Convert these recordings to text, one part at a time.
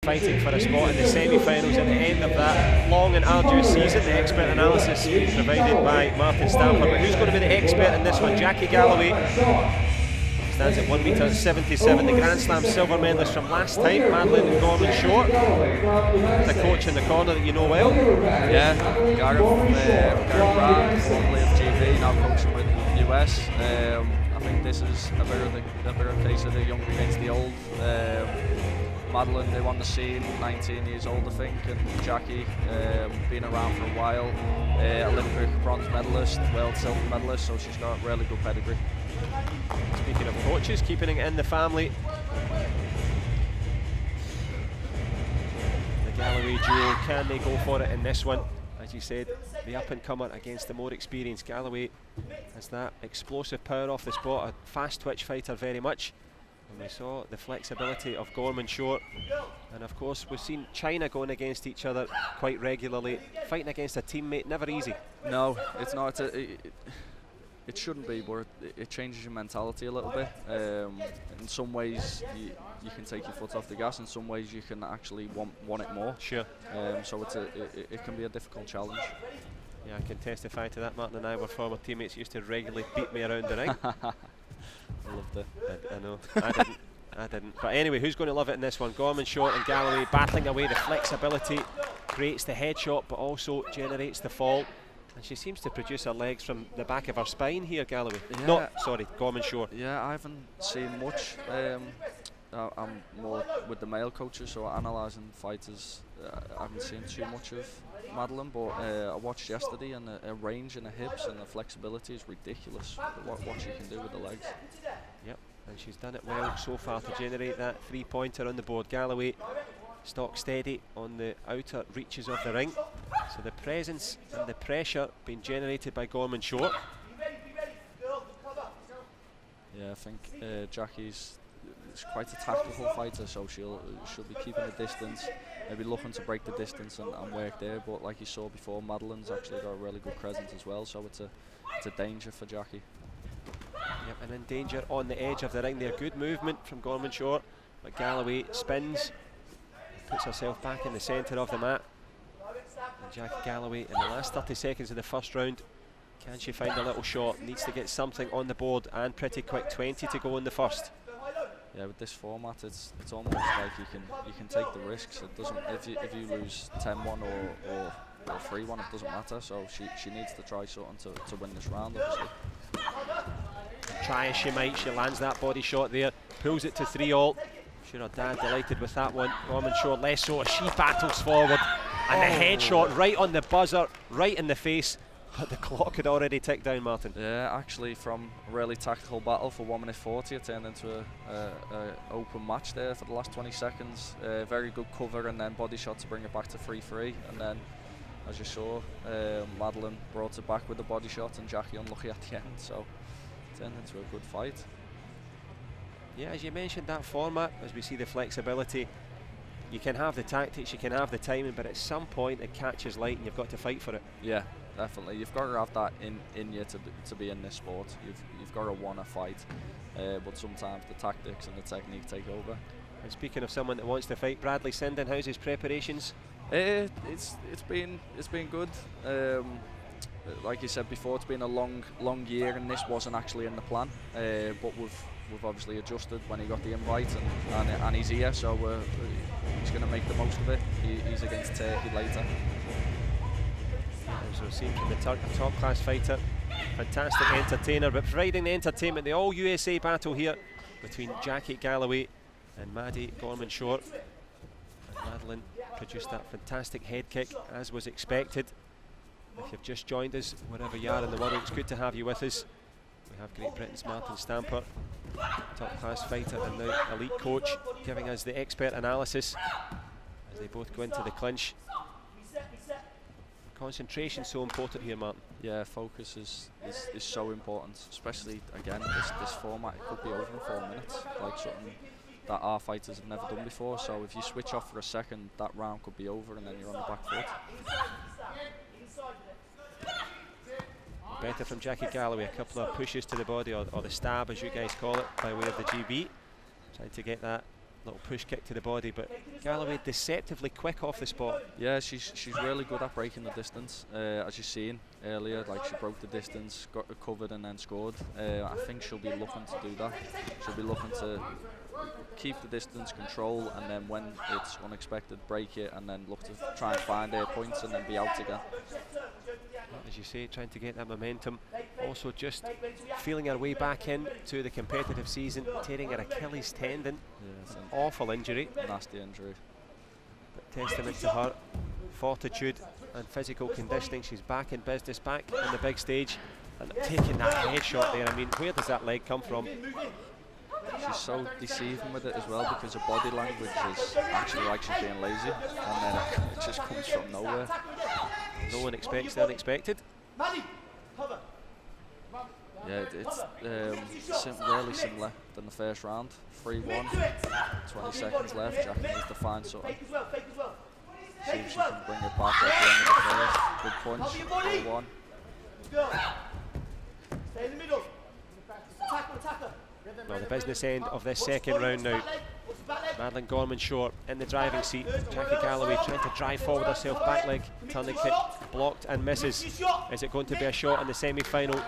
fighting for a spot in the semi-finals at the end of that long and arduous season. The expert analysis provided by Martin Stamper. But who's going to be the expert in this one? Jackie Galloway stands at 1m77, the Grand Slam silver medalist from last time, Madelynn and Gorman-Shore. The coach in the corner that you know well. Yeah, Gareth Brand, formerly of GB, now coaching with the US. I think this is a bit of a case of the young against the old. Madelynn, they won the scene, 19 years old I think, and Jackie, been around for a while, Olympic bronze medalist, world silver medalist, so she's got really good pedigree. Speaking of coaches, keeping it in the family, the Galloway duo, can they go for it in this one? As you said, the up-and-comer against the more experienced Galloway has that explosive power off the spot, a fast twitch fighter very much. And we saw the flexibility of Gorman-Shore, and of course we've seen China going against each other quite regularly. Fighting against a teammate, never easy. No, it's not. It shouldn't be, but it changes your mentality a little bit. In some ways you can take your foot off the gas, in some ways you can actually want it more. Sure. So it can be a difficult challenge. Yeah, I can testify to that. Martin and I were former teammates, used to regularly beat me around the ring. I loved it. I know, I didn't. But anyway, who's going to love it in this one? Gorman-Shore and Galloway battling away. The flexibility creates the headshot, but also generates the fall. And she seems to produce her legs from the back of her spine here, Galloway. Yeah. Gorman-Shore. Yeah, I haven't seen much. I'm more with the male coaches, so analysing fighters. I haven't seen too much of Madelynn, but I watched yesterday, and the range in the hips and the flexibility is ridiculous. What she can do with the legs. Yep, and she's done it well so far to generate that three-pointer on the board. Galloway stock steady on the outer reaches of the ring. So the presence and the pressure being generated by Gorman-Shore. Yeah, I think Jackie's quite a tactical fighter, so she'll be keeping a distance, maybe looking to break the distance and work there. But like you saw before, Madelynn's actually got a really good presence as well, so it's a danger for Jackie. Yep, and in danger on the edge of the ring there. Good movement from Gorman-Shore, but Galloway spins, puts herself back in the centre of the mat. And Jackie Galloway in the last 30 seconds of the first round, can she find a little shot? Needs to get something on the board, and pretty quick. 20 to go in the first. Yeah, with this format, it's almost like you can take the risks. It doesn't, if you lose 10-1 or 3-1, it doesn't matter. So she needs to try something to win this round, obviously. Try as she might, she lands that body shot there, pulls it to 3-all. Sure, her dad delighted with that one. Gorman-Shore less so as she battles forward, and the headshot right on the buzzer, right in the face. But the clock had already ticked down, Martin. Yeah, actually, from a really tactical battle for 1:40, it turned into a open match there for the last 20 seconds. Very good cover, and then body shot to bring it back to 3-3. And then, as you saw, Madelynn brought it back with the body shot, and Jackie unlucky at the end. So it turned into a good fight. Yeah, as you mentioned, that format, as we see the flexibility, you can have the tactics, you can have the timing, but at some point it catches light and you've got to fight for it. Yeah, definitely. You've got to have that in you to be in this sport. You've got to want to fight, but sometimes the tactics and the technique take over. And speaking of someone that wants to fight, Bradley Sinden, how's his preparations? It's been good. Like you said before, it's been a long year, and this wasn't actually in the plan. But we've obviously adjusted when he got the invite, and he's here, so he's going to make the most of it. He's against Turkey later. As we've seen from the top-class fighter, fantastic entertainer, but providing the entertainment, the all-USA battle here between Jackie Galloway and Maddie Gorman-Shore. And Madelynn produced that fantastic head kick, as was expected. If you've just joined us, wherever you are in the world, it's good to have you with us. We have Great Britain's Martin Stamper, top-class fighter and now elite coach, giving us the expert analysis as they both go into the clinch. Concentration so important here, Martin. Yeah, focus is so important, especially again this format. It could be over in 4 minutes, like something that our fighters have never done before. So if you switch off for a second, that round could be over, and then you're on the back foot. Better from Jackie Galloway, a couple of pushes to the body, or the stab as you guys call it, by way of the GB. Trying to get that Little push kick to the body, but Galloway deceptively quick off the spot. Yeah, she's really good at breaking the distance. As you've seen earlier, like she broke the distance, got recovered and then scored. I think she'll be looking to do that. She'll be looking to keep the distance, control, and then when it's unexpected, break it, and then look to try and find her points and then be out again. As you say, trying to get that momentum. Also just feeling her way back in to the competitive season, tearing her Achilles tendon. Yeah, An awful injury. Nasty injury. But testament to her fortitude and physical conditioning. She's back in business, back on the big stage, and taking that headshot there. I mean, where does that leg come from? She's so deceiving with it as well, because her body language is actually like she's being lazy, and then it just comes from nowhere. No one expects the unexpected. Yeah, it's really similar than the first round. 3-1, 20 seconds left. Jackie needs to find something. See if she can bring it back at the end of the first. Good punch, 4-1. Stay in the middle. Well, the business end of this second round now. Madelynn GORMAN-SHORE in the driving seat. Jackie Galloway trying to drive forward herself, back leg, turning kick, blocked and misses. Is it going to be a shot in the semi-final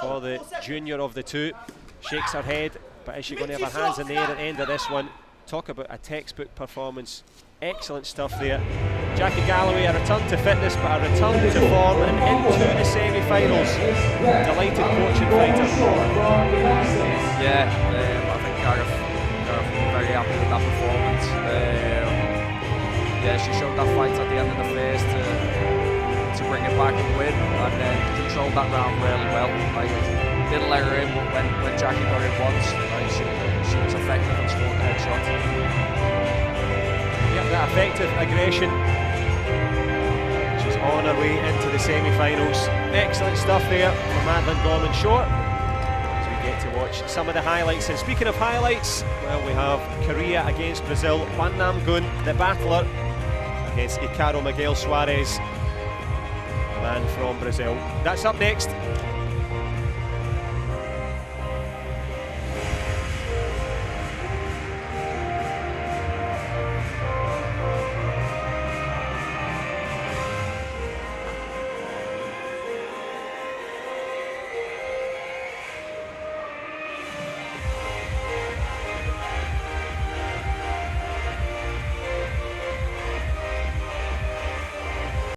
for the junior of the two? Shakes her head, but is she going to have her hands in the air at the end of this one? Talk about a textbook performance. Excellent stuff there. Jackie Galloway, a return to fitness, but a return to form and into the semi-finals. Delighted coach and fighter. Yeah, I think Gareth very happy with that performance. Yeah, she showed that fight at the end of the first to bring it back and win, and then controlled that round really well. Like, didn't let her in, but when Jackie got it once, like, she was effective and scored the headshot. Yep, that effective aggression. She's on her way into the semi-finals. Excellent stuff there for Madelynn GORMAN-SHORE. Get to watch some of the highlights. And speaking of highlights, well, we have Korea against Brazil, Hwan Nam-gun, the battler, against Icaro Miguel Soares, the man from Brazil. That's up next.